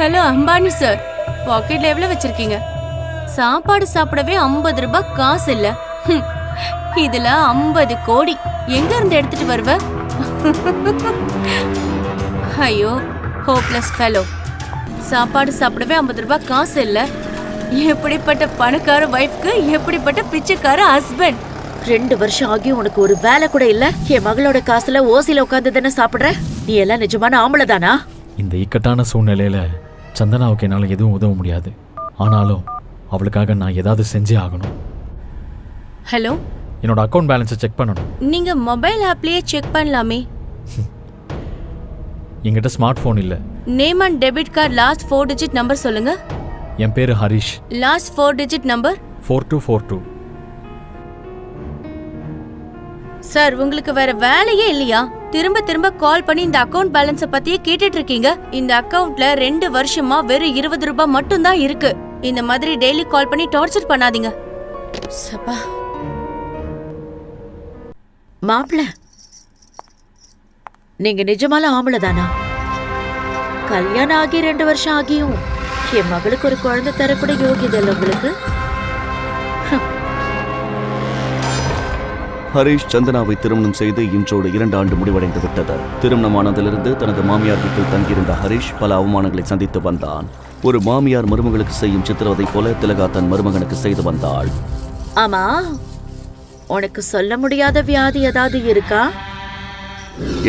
Hello Ambani sir, பாக்கெட்ல எவ்வளவு வச்சிருக்கீங்க? சாப்பாடு சாப்பிடவே 50 ரூபாய் காசு இல்ல. இதுல 50 கோடி எங்க இருந்து எடுத்துட்டு வருவ? ஐயோ ஹோப்லெஸ் ஃபெலோ. சாப்பாடு சாப்பிடவே 50 ரூபாய் காசு இல்ல. எப்படிப்பட்ட பணக்கார வைஃப்க்கு எப்படிப்பட்ட பிச்சைக்கார ஹஸ்பண்ட். 2 வருஷம் ஆகி உனக்கு ஒரு வேலை கூட இல்ல. என் மகளோட காசுல ஓசில உட்கார்ந்து தானே சாப்பிடுற? நீ எல்லாம் நிஜமான ஆம்பளை தானா? இந்த இக்கட்டான சூழ்நிலையில சந்தனாவுக்கு என்னால எதுவும் உதவ முடியாது. ஆனாலும் அவளுக்காக நான் ஏதாவது செஞ்சே ஆகணும். ஹலோ, என்னோட அக்கவுண்ட் பேலன்ஸை செக் பண்ணணும். நீங்க மொபைல் ஆப்லயே செக் பண்ணலாமே. என்கிட்ட ஸ்மார்ட் போன் இல்ல. Name and debit card last 4 digit number சொல்லுங்க. என் பேரு Harish. Last 4 digit number 4242. Sir, உங்களுக்கு வேற வேலையே இல்லையா? திரும்ப திரும்ப கால் பண்ணி இந்த அக்கவுண்ட் பேலன்ஸ பத்தியே கேட்டுட்டு இருக்கீங்க. இந்த அக்கவுண்ட்ல 2 வருஷமா வெறும் 20 ரூபாய் மட்டும் தான் இருக்கு. இந்த மாதிரி டெய்லி கால் பண்ணி டார்ச்சர் பண்ணாதீங்க. சப்பா. மாப்பிள, நீங்க நிஜமால ஆம்பளை தானா? கல்யாணம் ஆகி 2 வருஷம் ஆகியும் என் மகளுக்கு ஒரு குழந்தை தரக்கூட யோகியதை இல்லை உங்களுக்கு? ஹரிஷ் சந்தனாவை திருமணம் செய்து இன்றோடு 2 ஆண்டு முடிவடைந்து விட்டது. திருமணமானதிலிருந்து தனது மாமியார் வீட்டில் தங்கியிருந்த ஹரிஷ் பல அவமானங்களை சந்தித்து வந்தான். ஒரு மாமியார் மருமகளுக்கு செய்யும் சித்திரவதை போல திலகா தன் மருமகனுக்கு செய்து வந்தாள். ஆமா, உனக்கு சொல்ல முடியாத வியாதி ஏதாவது இருக்கா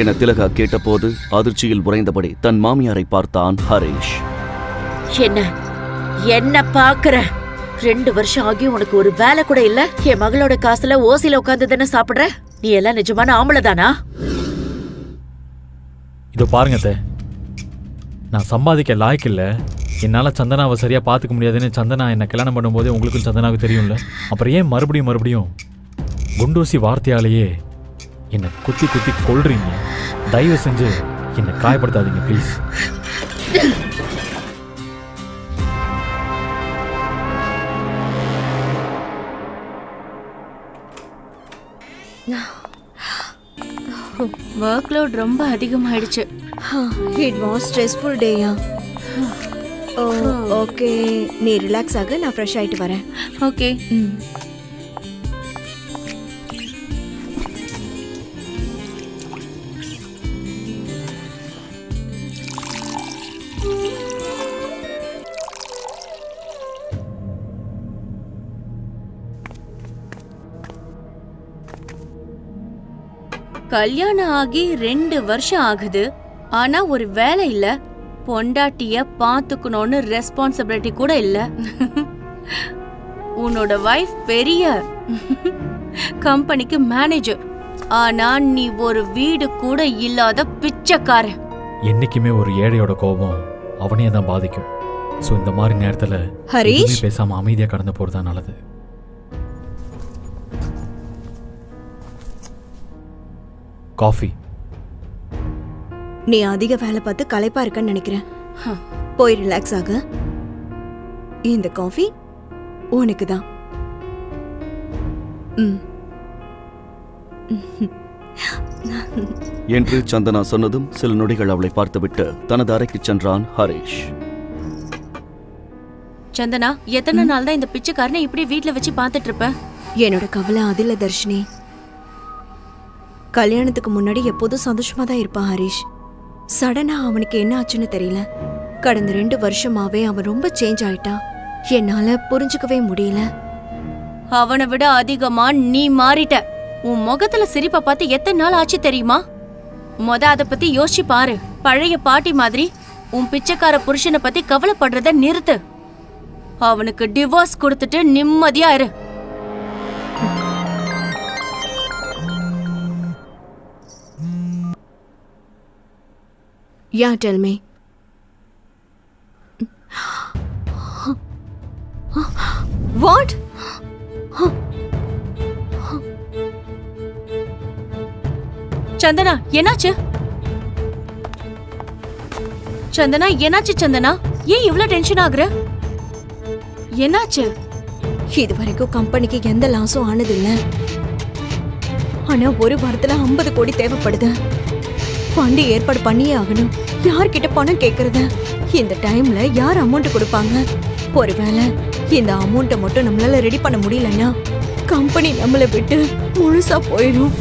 என திலகா கேட்டபோது அதிர்ச்சியில் உறைந்தபடி தன் மாமியாரை பார்த்தான் ஹரிஷ். என்ன என்ன பாக்குற? 2 வருஷம் ஆகி உனக்கு ஒரு வேலை கூட இல்ல. என் மகளோட காசுல ஓசில உட்கார்ந்து தானே சாப்பிடுற? நீ எல்லாம் நிஜமான ஆம்பளை தானா? இதோ பாருங்க அத்தை, நான் சம்பாதிக்க லாய்க்கு இல்லை. என்னால் சந்தனாவை சரியாக பார்த்துக்க முடியாதுன்னு சந்தனா என்னை கல்யாணம் பண்ணும்போதே உங்களுக்கும் சந்தனாவுக்கு தெரியும்ல. அப்புறம் ஏன் மறுபடியும் குண்டூசி வார்த்தையாலேயே என்னை குத்தி குத்தி கொள்றீங்க? தயவு செஞ்சு என்னை காயப்படுத்தாதீங்க ப்ளீஸ். ஒர்க் லோட் ரொம்ப அதிகமாயிடுச்சு. இட் வாஸ் ஸ்ட்ரெஸ்ஃபுல் டேயா. ஓகே, நீ ரிலாக்ஸ் ஆக, நான் ஃப்ரெஷ் ஆயிட்டு வரேன். ஓகே. கல்யாணம் ஆகி 2 வருஷம் ஆகுது. ஆனா ஒரு வேலை இல்ல. பொண்டாட்டிய பாத்துக்கணும்னு ரெஸ்பான்சிபிலிட்டி கூட இல்ல. உன்னோட வைஃப் பெரிய கம்பெனிக்கு மேனேஜர். ஆனா நீ ஒரு வீடு கூட இல்லாத பிச்சைக்காரன். என்னைக்குமே ஒரு ஏழையோட கோபம் அவனையே தான் பாதிக்கும். ஸோ இந்த மாதிரி நேரத்தில் ஹரிஷ், பேசாம அமைதியாக கடந்து போறதுதான் நல்லது. காஃபி. நீ அதிக வேலை பார்த்து களைப்பா இருக்கன்னு நினைக்கிறேன். போய் ரிலாக்ஸ் ஆக. இந்த காஃபி உனக்கு தான். என்று சந்தனா சொன்னதும் சில நொடிகள் அவளை பார்த்துவிட்டு தனது அறைக்கு சென்றான் ஹரிஷ். சந்தனா, எத்தனை நாள் தான் இந்த பிச்சைக்காரனை இப்படி வீட்டுல வச்சு பாத்துட்டு இருப்ப? என்னோட கவலை அதில்ல தர்ஷினி. கல்யாணத்துக்கு முன்னாடி எப்போதும் சந்தோஷமா தான் இருப்பான் ஹரிஷ். சடனா அவனுக்கு என்ன ஆச்சுன்னு தெரியல. கடந்த 2 வருஷமாவே அவன் ரொம்ப சேஞ்ச் ஆயிட்டான். என்னால புரிஞ்சுக்கவே முடியல. அவனை விட அதிகமா நீ மாறிட்ட. உன் முகத்துல சிரிப்பை பார்த்து எத்தனை நாள் ஆச்சு தெரியுமா? அத பத்தி யோசிச்சு பாரு. பழைய பாட்டி மாதிரி உன் பிச்சைக்கார புருஷனை பத்தி கவலைப்படுறத நிறுத்து. அவனுக்கு டிவோர்ஸ் கொடுத்துட்டு நிம்மதியா இரு. Yeah, tell me. What? Santhana, என்னாச்சு? சந்தனா, என்னாச்சு? சந்தனா, ஏன் இவ்ளோ டென்ஷன் ஆகுற? என்னாச்சு? இது வரைக்கும் கம்பெனிக்கு எந்த லாஸும் ஆனதில்ல. ஆனா ஒரு வாரத்துல 50 கோடி தேவைப்படுது. ஃபண்ட் ஏற்பாடு பண்ணியே ஆகணும். யார்கிட்ட பணம் கேக்குறது? இந்த டைம்ல யார் அமௌண்ட் கொடுப்பாங்க? ஒருவேளை இந்த அமௌண்ட்டை மட்டும் நம்மளால ரெடி பண்ண முடியலன்னா கம்பெனி நம்மளை விட்டு முழுசா போயிடும்.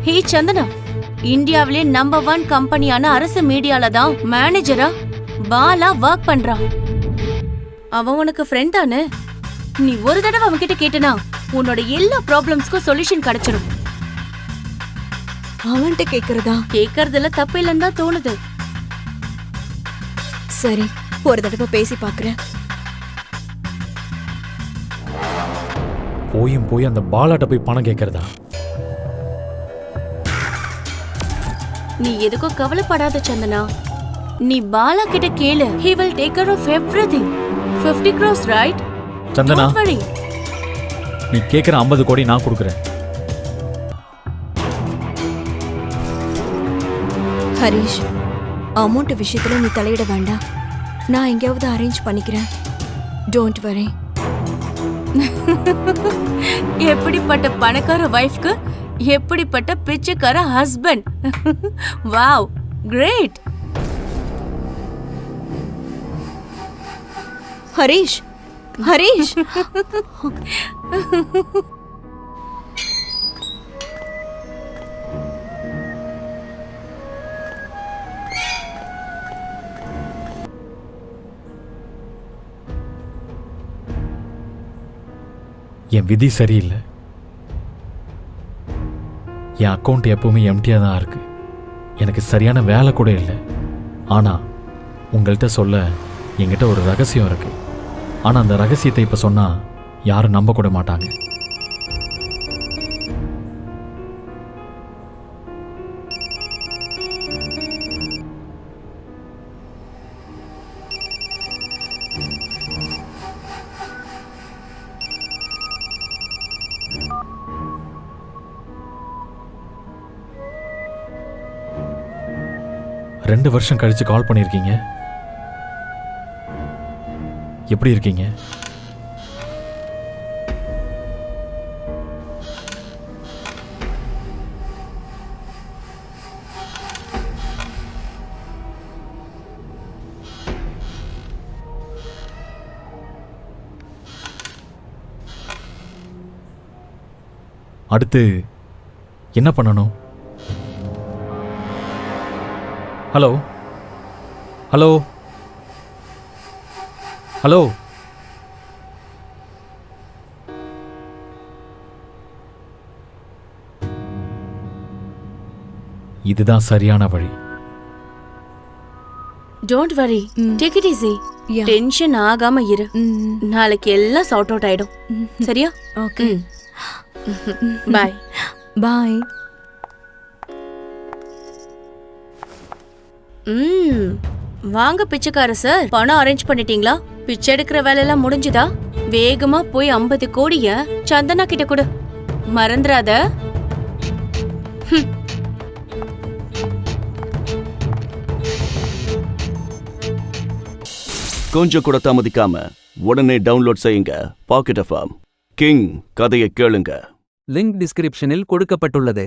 ஹே சந்தனா, இந்தியாவிலே நம்பர் 1 கம்பெனியான அரசு மீடியால தான் மேனேஜரா பாலா ஒர்க் பண்றான். அவன் உனக்கு ஃப்ரெண்ட் தானே? நீ ஒரு தடவை அவன்கிட்ட கேட்டனா உன்னோட எல்லா ப்ராப்ளம்ஸ்க்கும் சொல்யூஷன் கிடைச்சிடும். அவன்கிட்ட கேக்குறதா? கேக்குறதுல தப்பு இல்லைன்னு தான் தோணுது. சரி, ஒரு தடவை பேசி பாக்குறேன். போய் அந்த பாலாட்ட போய் பணம் கேட்கறதா? நீ எதுக்கும் கவலைப்படாத சந்தனா. நீ பாலா கிட்ட கேளு. He will take care of everything. 50 crores, right? Santhana, Don't worry. நீ கேட்குற 50 கோடி நான் கொடுக்குறேன். ஹரிஷ், அமௌண்ட் விஷயத்துல நீ தலையிட வேண்டாம். நான் எங்கேயாவது அரேஞ்ச் பண்ணிக்கிறேன். Don't worry. எப்படிப்பட்ட பணக்கார வைஃப்க்கு எப்படிப்பட்ட பிச்சைக்கார husband. Wow, great. Harish, Harish. என் விதி சரியில்லை. என் அக்கௌண்ட் எப்பவுமே எம்டியாக தான் இருக்கு. எனக்கு சரியான வேலை கூட இல்லை. ஆனால் உங்கள்கிட்ட சொல்ல என்கிட்ட ஒரு ரகசியம் இருக்கு. ஆனால் அந்த ரகசியத்தை இப்போ சொன்னால் யாரும் நம்ப கூட மாட்டாங்க. ரெண்டு வருஷம் கழிச்சு கால் பண்ணியிருக்கீங்க. எப்படி இருக்கீங்க? அடுத்து என்ன பண்ணணும்? Hello hello hello. இதுதான் சரியான வழி. Don't worry, take it easy. Yeah. Tension ஆகாம இரு. நாளைக்கு எல்லாம் சார்ட் அவுட் ஆயிடும். சரியா? ஓகே, பாய். பாய். வாங்க பிச்சைக்கார சார், பணம் அரேஞ்ச் பண்ணிட்டீங்களா? பிச்சை எடுக்கிற வேலையெல்லாம் முடிஞ்சுதா? வேகமா போய் 50 கோடிய சந்தனா கிட்ட கொடு. மறந்துடாத. கொஞ்சம் கூட தாமதிக்காம உடனே டவுன்லோட் செய்யுங்க பாக்கெட் எஃப்எம். கிங் கதையை கேளுங்க. லிங்க் டிஸ்கிரிப்ஷனில் கொடுக்கப்பட்டுள்ளது.